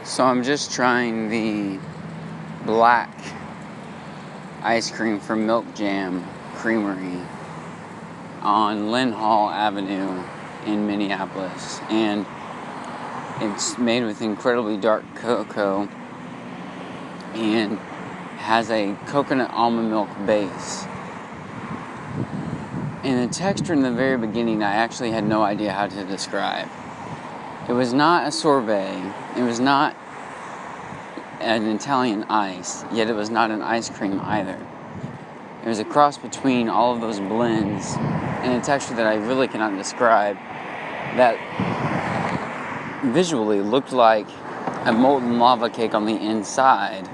So I'm just trying the black ice cream from Milk Jam Creamery on Lynn Hall Avenue in Minneapolis. And it's made with incredibly dark cocoa and has a coconut almond milk base. And the texture in the very beginning, I actually had no idea how to describe. It was not a sorbet. It was not an Italian ice, yet it was not an ice cream either. It was a cross between all of those blends and a texture that I really cannot describe that visually looked like a molten lava cake on the inside,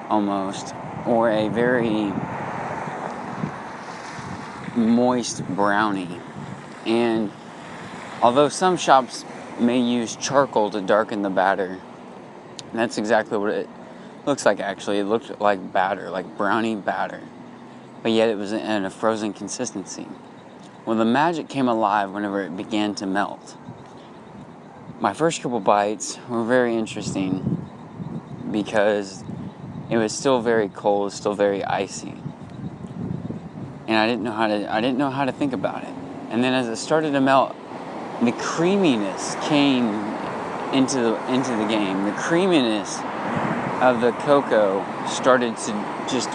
almost, or a very moist brownie. And although some shops may use charcoal to darken the batter, and that's exactly what it looks like actually. It looked like batter, like brownie batter. But yet it was in a frozen consistency. Well, the magic came alive whenever it began to melt. My first couple bites were very interesting because it was still very cold, still very icy. And I didn't know how to think about it. And then as it started to melt, the creaminess came into the game. The creaminess of the cocoa started to just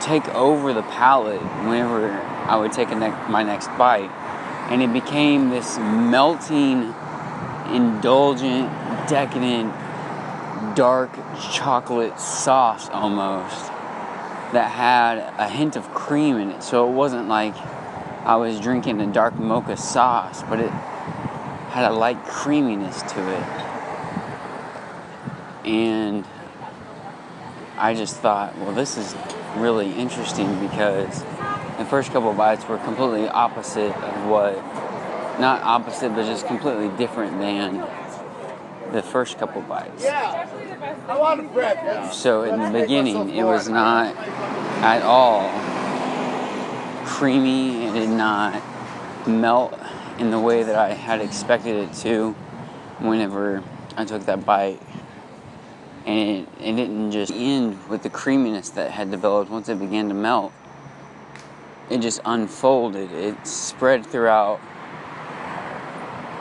take over the palate whenever I would take my next bite. And it became this melting, indulgent, decadent, dark chocolate sauce almost that had a hint of cream in it. So it wasn't like I was drinking a dark mocha sauce, but it had a light creaminess to it. And I just thought, well, this is really interesting because the first couple of bites were completely opposite of what, not opposite, but just completely different than the first couple bites. So in the beginning, it was not at all creamy. It did not melt in the way that I had expected it to whenever I took that bite. And it didn't just end with the creaminess that had developed once it began to melt. It just unfolded. It spread throughout.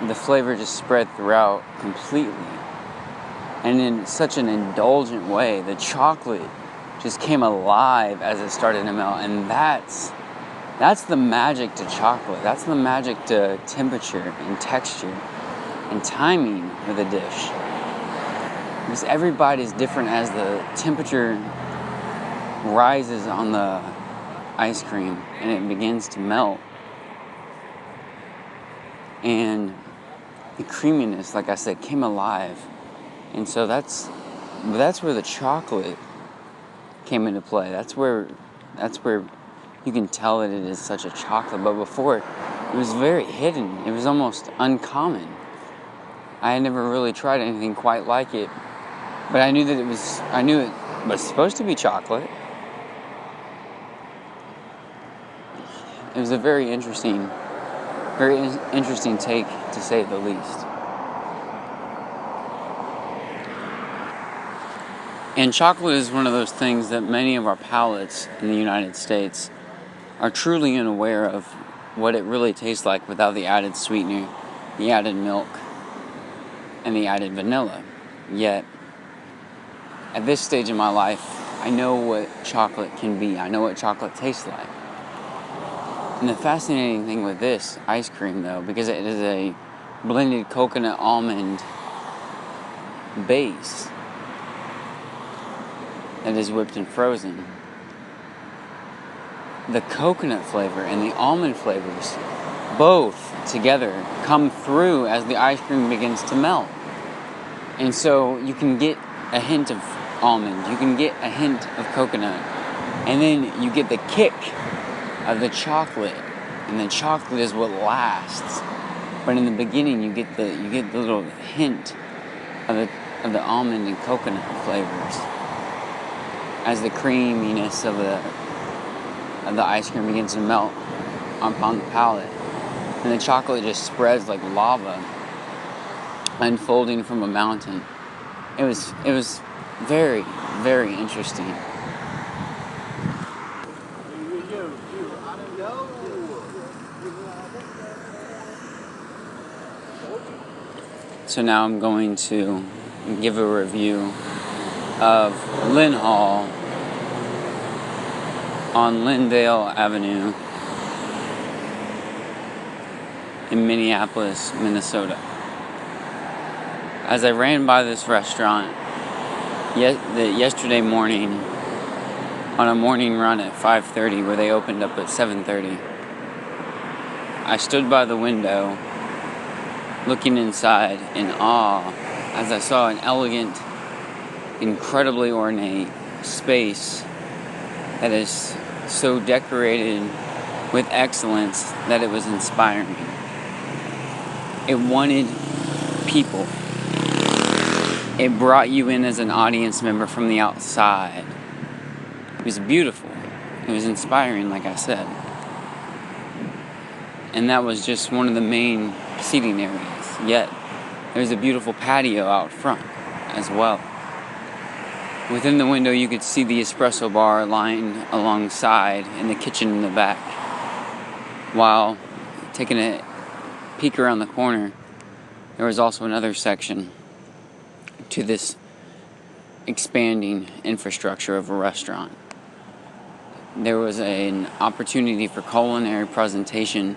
The flavor just spread throughout completely. And in such an indulgent way, the chocolate just came alive as it started to melt. And that's the magic to chocolate. That's the magic to temperature and texture and timing with a dish. Because every bite is different as the temperature rises on the ice cream and it begins to melt. And the creaminess, like I said, came alive. And so that's where the chocolate came into play. That's where you can tell that it is such a chocolate. But before it was very hidden. It was almost uncommon. I had never really tried anything quite like it. But I knew it was supposed to be chocolate. It was a very interesting take, to say the least. And chocolate is one of those things that many of our palates in the United States are truly unaware of what it really tastes like without the added sweetener, the added milk, and the added vanilla. Yet, at this stage in my life, I know what chocolate can be. I know what chocolate tastes like. And the fascinating thing with this ice cream, though, because it is a blended coconut almond base that is whipped and frozen, the coconut flavor and the almond flavors both together come through as the ice cream begins to melt. And so you can get a hint of almond, you can get a hint of coconut, and then you get the kick of the chocolate, and the chocolate is what lasts. But in the beginning, you get the little hint of the almond and coconut flavors as the creaminess of the ice cream begins to melt upon the palate, and the chocolate just spreads like lava unfolding from a mountain. It was very, very interesting. So now I'm going to give a review of Lynn Hall on Lyndale Avenue in Minneapolis, Minnesota. As I ran by this restaurant yesterday morning on a morning run at 5:30, where they opened up at 7:30, I stood by the window looking inside in awe as I saw an elegant, incredibly ornate space that is so decorated with excellence that it was inspiring. It wanted people. It brought you in as an audience member from the outside. It was beautiful. It was inspiring, like I said. And that was just one of the main seating areas. Yet, there's a beautiful patio out front as well. Within the window, you could see the espresso bar lined alongside and the kitchen in the back. While taking a peek around the corner, there was also another section to this expanding infrastructure of a restaurant. There was an opportunity for culinary presentation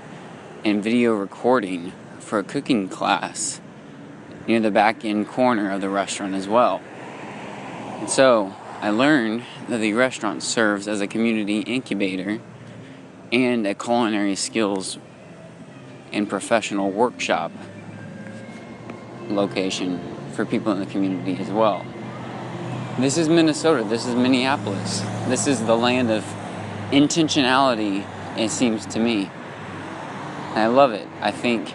and video recording for a cooking class near the back end corner of the restaurant as well. And so I learned that the restaurant serves as a community incubator and a culinary skills and professional workshop location for people in the community as well. This is Minnesota. This is Minneapolis. This is the land of intentionality, it seems to me. And I love it. I think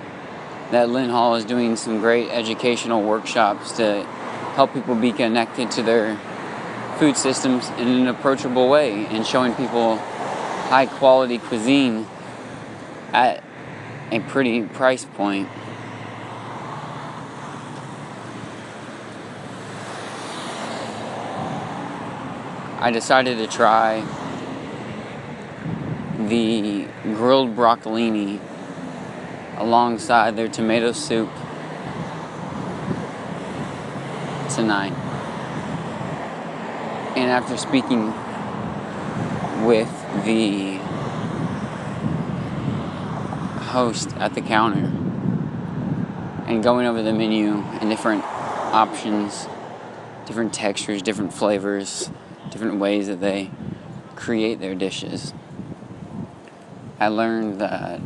that Lynn Hall is doing some great educational workshops to help people be connected to their food systems in an approachable way and showing people high quality cuisine at a pretty price point. I decided to try the grilled broccolini alongside their tomato soup tonight. And after speaking with the host at the counter and going over the menu and different options, different textures, different flavors, different ways that they create their dishes, I learned that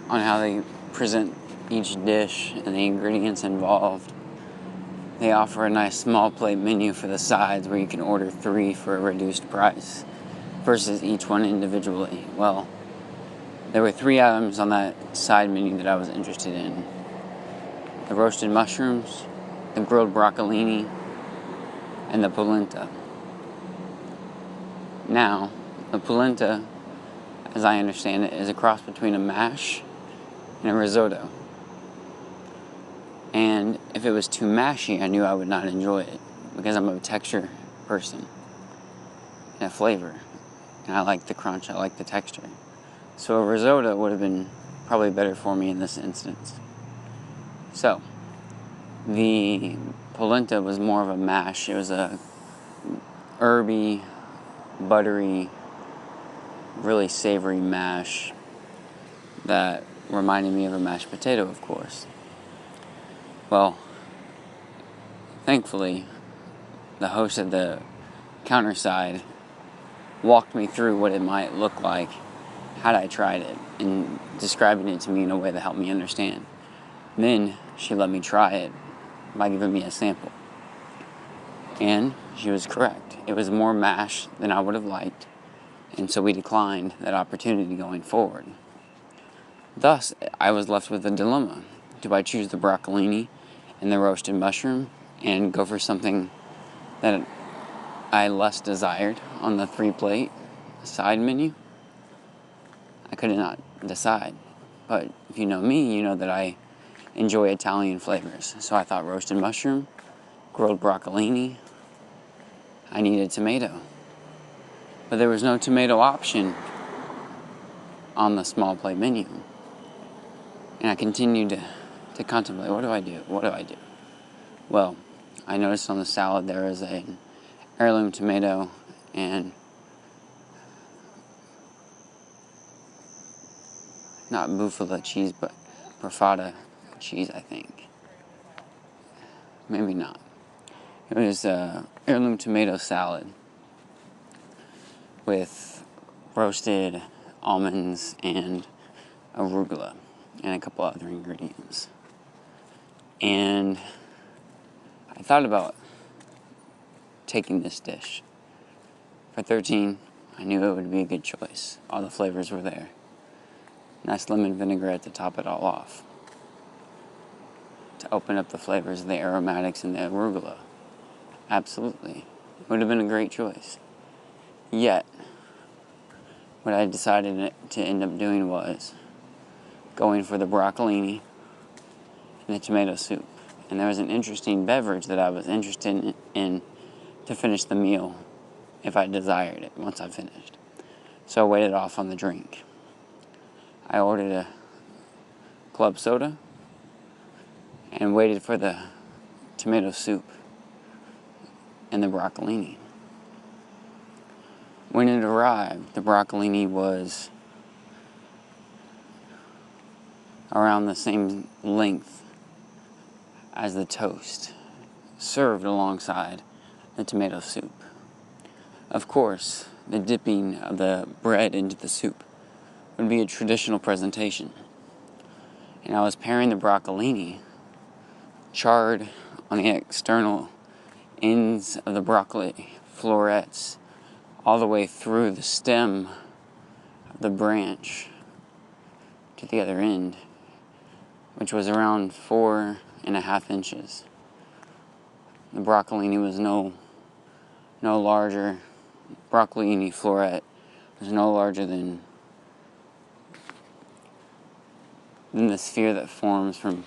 on how they present each dish and the ingredients involved. They offer a nice small plate menu for the sides where you can order 3 for a reduced price versus each one individually. Well, there were 3 items on that side menu that I was interested in: the roasted mushrooms, the grilled broccolini, and the polenta. Now, the polenta, as I understand it, is a cross between a mash and a risotto. And if it was too mashy, I knew I would not enjoy it because I'm a texture person and a flavor. And I like the crunch, I like the texture. So a risotto would have been probably better for me in this instance. So, the polenta was more of a mash. It was a herby, buttery, really savory mash that reminded me of a mashed potato, of course. Well, thankfully, the host at the counter side walked me through what it might look like had I tried it, and describing it to me in a way that helped me understand. Then she let me try it by giving me a sample. And she was correct. It was more mash than I would have liked, and so we declined that opportunity going forward. Thus, I was left with a dilemma. Do I choose the broccolini and the roasted mushroom and go for something that I less desired on the 3-plate side menu? I could not decide. But if you know me, you know that I enjoy Italian flavors. So I thought roasted mushroom, grilled broccolini, I needed tomato. But there was no tomato option on the small plate menu. And I continued to contemplate, what do I do? What do I do? Well, I noticed on the salad there is an heirloom tomato and not buffalo cheese, but Buffatta cheese, I think. Maybe not. It was heirloom tomato salad with roasted almonds and arugula and a couple other ingredients. And I thought about taking this dish. For $13, I knew it would be a good choice. All the flavors were there. Nice lemon vinaigrette to top it all off, to open up the flavors of the aromatics and the arugula. Absolutely. It would have been a great choice. Yet, what I decided to end up doing was going for the broccolini and the tomato soup. And there was an interesting beverage that I was interested in to finish the meal if I desired it once I finished. So I waited off on the drink. I ordered a club soda and waited for the tomato soup and the broccolini. When it arrived, the broccolini was around the same length as the toast, served alongside the tomato soup. Of course, the dipping of the bread into the soup would be a traditional presentation. And I was pairing the broccolini, charred on the external ends of the broccoli florets, all the way through the stem of the branch to the other end, which was around 4.5 inches. The broccolini was no larger. Broccolini floret was no larger than the sphere that forms from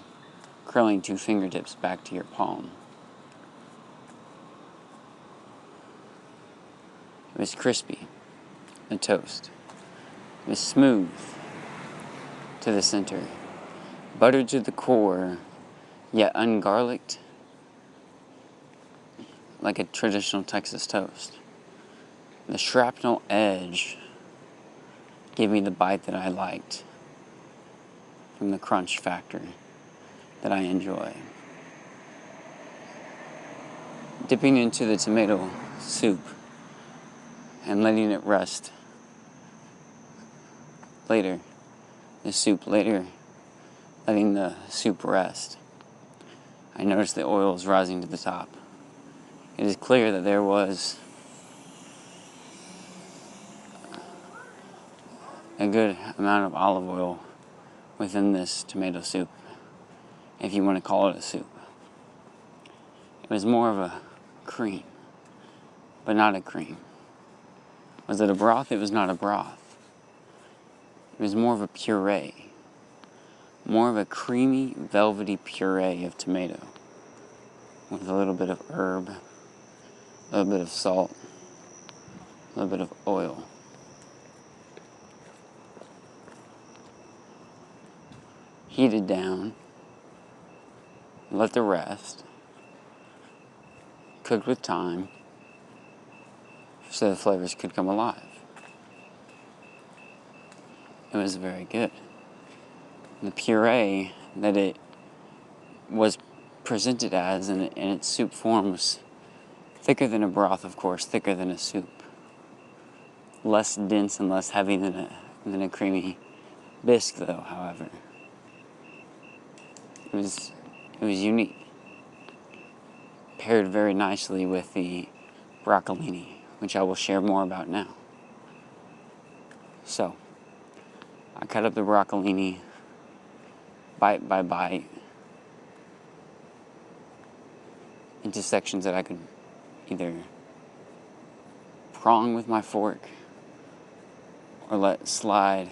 curling 2 fingertips back to your palm. It was crispy, the toast. It was smooth to the center, buttered to the core, yet ungarlicked, like a traditional Texas toast. The shrapnel edge gave me the bite that I liked from the crunch factor that I enjoy. Dipping into the tomato soup and letting it rest later, letting the soup rest, I noticed the oils rising to the top. It is clear that there was a good amount of olive oil within this tomato soup, if you want to call it a soup. It was more of a cream, but not a cream. Was it a broth? It was not a broth. It was more of a puree. More of a creamy, velvety puree of tomato with a little bit of herb, a little bit of salt, a little bit of oil. Heated down, let the rest, cooked with time so the flavors could come alive. It was very good. The puree that it was presented as in its soup form was thicker than a broth, of course, thicker than a soup. Less dense and less heavy than a creamy bisque, though, however. It was unique. Paired very nicely with the broccolini, which I will share more about now. So, I cut up the broccolini bite by bite into sections that I could either prong with my fork or let slide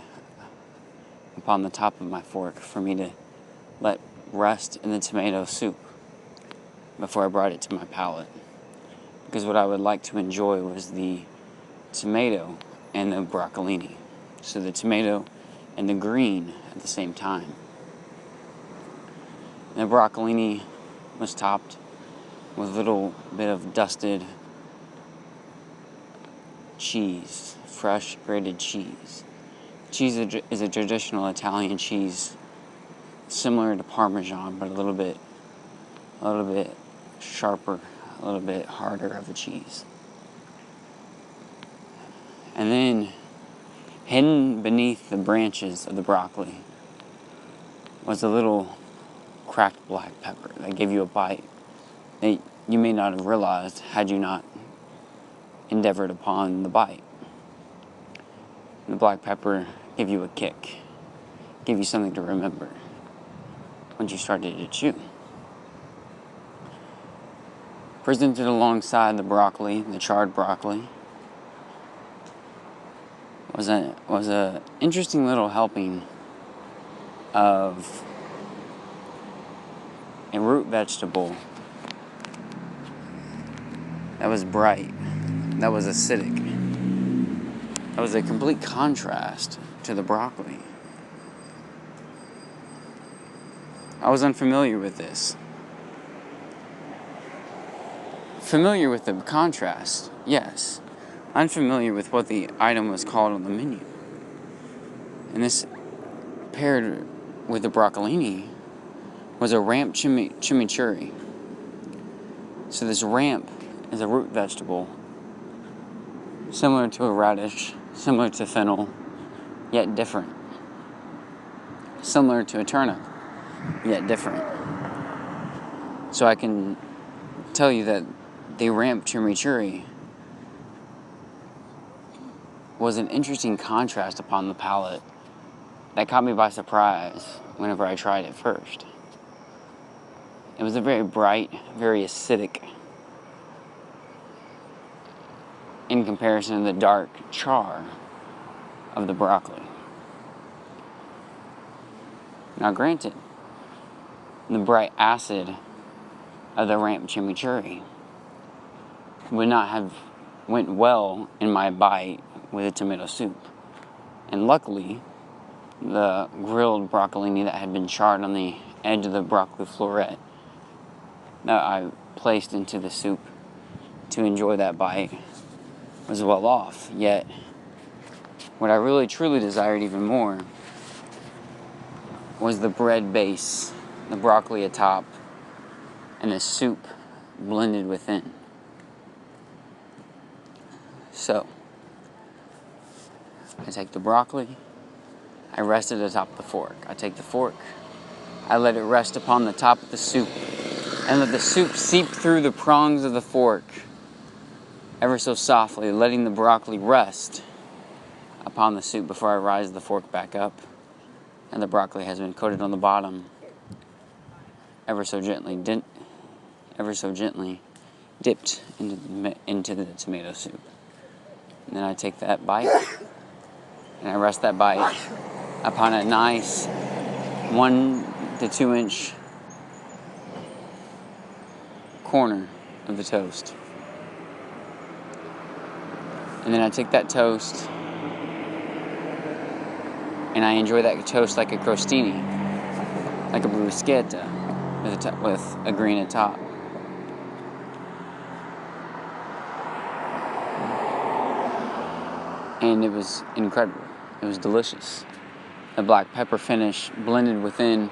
upon the top of my fork for me to let rest in the tomato soup before I brought it to my palate. Because what I would like to enjoy was the tomato and the broccolini. So the tomato and the green at the same time. And the broccolini was topped with a little bit of dusted cheese, fresh grated cheese. Cheese is a traditional Italian cheese, similar to Parmesan, but a little bit sharper, a little bit harder of a cheese. And then, hidden beneath the branches of the broccoli was a little cracked black pepper that gave you a bite that you may not have realized had you not endeavored upon the bite. And the black pepper gave you a kick, gave you something to remember once you started to chew. Presented alongside the broccoli, the charred broccoli, was a interesting little helping of a root vegetable that was bright, that was acidic, that was a complete contrast to the broccoli. I was unfamiliar with this. Familiar with the contrast, yes. Unfamiliar with what the item was called on the menu. And this, paired with the broccolini, was a ramp chimichurri. So this ramp is a root vegetable, similar to a radish, similar to fennel, yet different. Similar to a turnip, yet different. So I can tell you that the ramp chimichurri was an interesting contrast upon the palate that caught me by surprise whenever I tried it first. It was a very bright, very acidic, in comparison to the dark char of the broccoli. Now granted, the bright acid of the ramp chimichurri would not have went well in my bite with a tomato soup. And luckily, the grilled broccolini that had been charred on the edge of the broccoli floret that I placed into the soup to enjoy that bite was well off. Yet, what I really truly desired even more was the bread base, the broccoli atop, and the soup blended within. So, I take the broccoli, I rest it atop the fork. I take the fork, I let it rest upon the top of the soup, and let the soup seep through the prongs of the fork, ever so softly, letting the broccoli rest upon the soup before I rise the fork back up, and the broccoli has been coated on the bottom, ever so gently dipped into the tomato soup. And then I take that bite, and I rest that bite upon a nice 1 to 2 inch corner of the toast. And then I take that toast, and I enjoy that toast like a crostini, like a bruschetta, with a green atop. And it was incredible. It was delicious. The black pepper finish blended within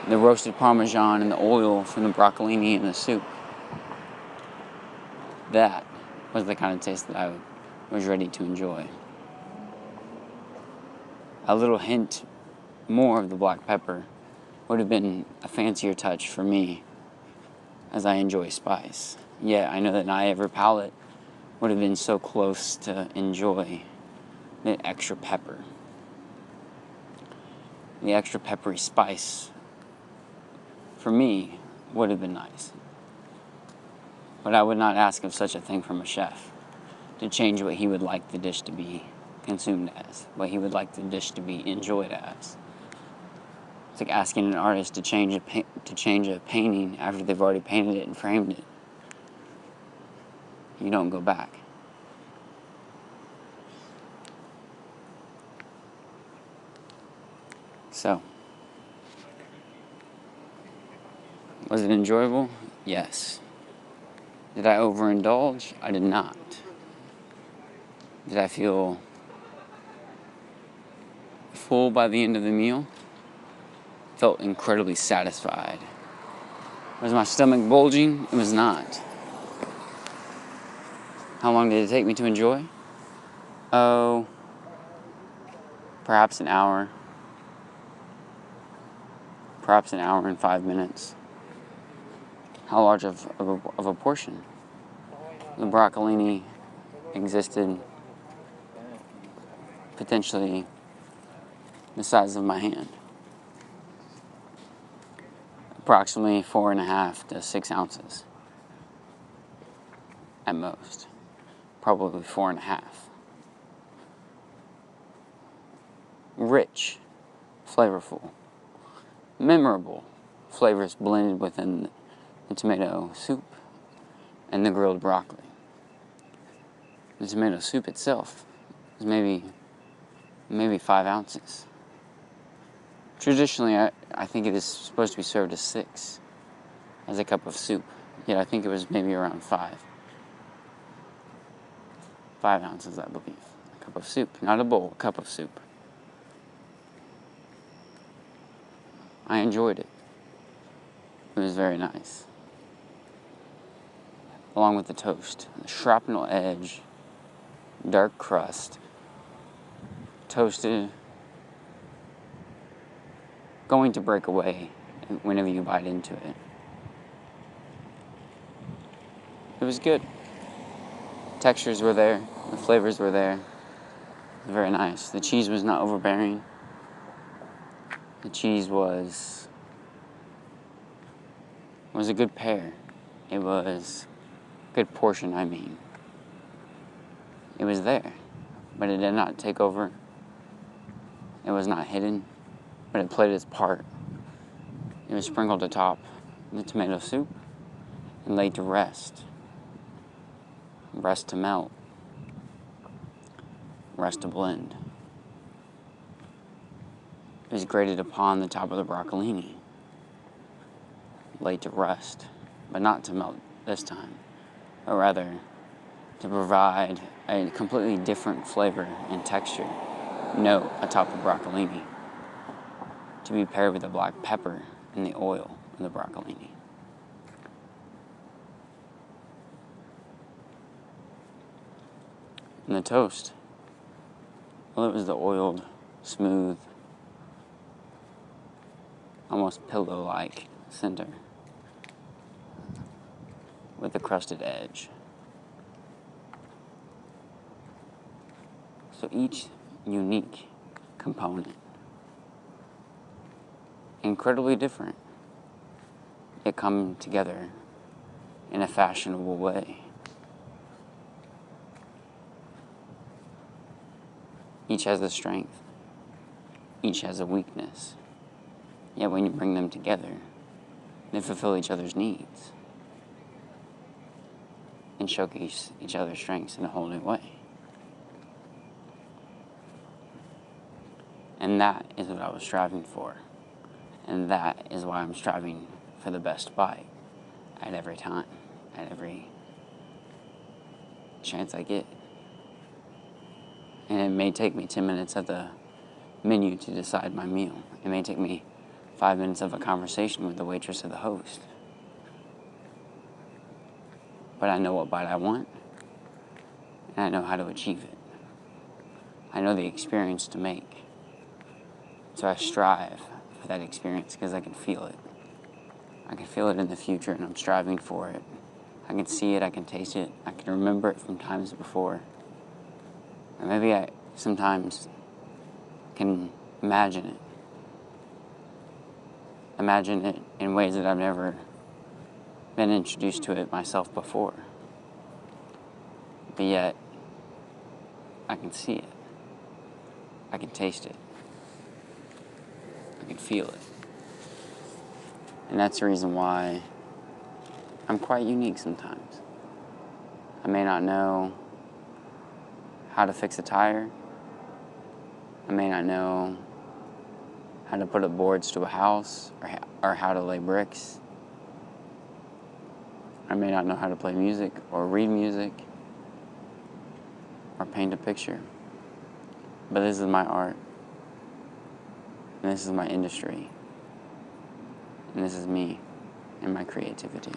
the roasted Parmesan and the oil from the broccolini and the soup. That was the kind of taste that I was ready to enjoy. A little hint more of the black pepper would have been a fancier touch for me, as I enjoy spice. Yet I know that not every palate would have been so close to enjoy the extra pepper. The extra peppery spice, for me, would have been nice. But I would not ask of such a thing from a chef, to change what he would like the dish to be consumed as, what he would like the dish to be enjoyed as. It's like asking an artist to change a painting after they've already painted it and framed it. You don't go back. So, was it enjoyable? Yes. Did I overindulge? I did not. Did I feel full by the end of the meal? Felt incredibly satisfied. Was my stomach bulging? It was not. How long did it take me to enjoy? Oh, perhaps an hour. Perhaps an hour and 5 minutes. How large of a portion? The broccolini existed potentially the size of my hand. Approximately 4.5 to 6 ounces at most. Probably 4.5. Rich, flavorful, memorable flavors blended within the tomato soup and the grilled broccoli. The tomato soup itself is maybe 5 ounces. Traditionally, I think it is supposed to be served as 6 as a cup of soup. Yet I think it was maybe around 5. 5 ounces, I believe. A cup of soup, not a bowl, a cup of soup. I enjoyed it. It was very nice. Along with the toast, the shrapnel edge, dark crust, toasted, going to break away whenever you bite into it. It was good. Textures were there, the flavors were there. Very nice. The cheese was not overbearing. The cheese was a good pair. It was a good portion, I mean. It was there, but it did not take over. It was not hidden, but it played its part. It was sprinkled atop the tomato soup and laid to rest. Rest to melt. Rest to blend. It was grated upon the top of the broccolini. Laid to rest, but not to melt this time, or rather to provide a completely different flavor and texture note atop the broccolini, to be paired with the black pepper and the oil of the broccolini. And the toast, well, it was the oiled, smooth, almost pillow-like center with the crusted edge. So each unique component, incredibly different, yet come together in a fashionable way. Each has a strength, each has a weakness, yet when you bring them together, they fulfill each other's needs and showcase each other's strengths in a whole new way. And that is what I was striving for. And that is why I'm striving for the best bite at every time, at every chance I get. And it may take me 10 minutes at the menu to decide my meal. It may take me 5 minutes of a conversation with the waitress or the host. But I know what bite I want, and I know how to achieve it. I know the experience to make. So I strive for that experience because I can feel it. I can feel it in the future, and I'm striving for it. I can see it, I can taste it, I can remember it from times before. Or maybe I sometimes can imagine it. Imagine it in ways that I've never been introduced to it myself before. But yet, I can see it. I can taste it. I can feel it. And that's the reason why I'm quite unique sometimes. I may not know how to fix a tire. I may not know how to put up boards to a house or how to lay bricks. I may not know how to play music or read music or paint a picture. But this is my art. And this is my industry. And this is me and my creativity.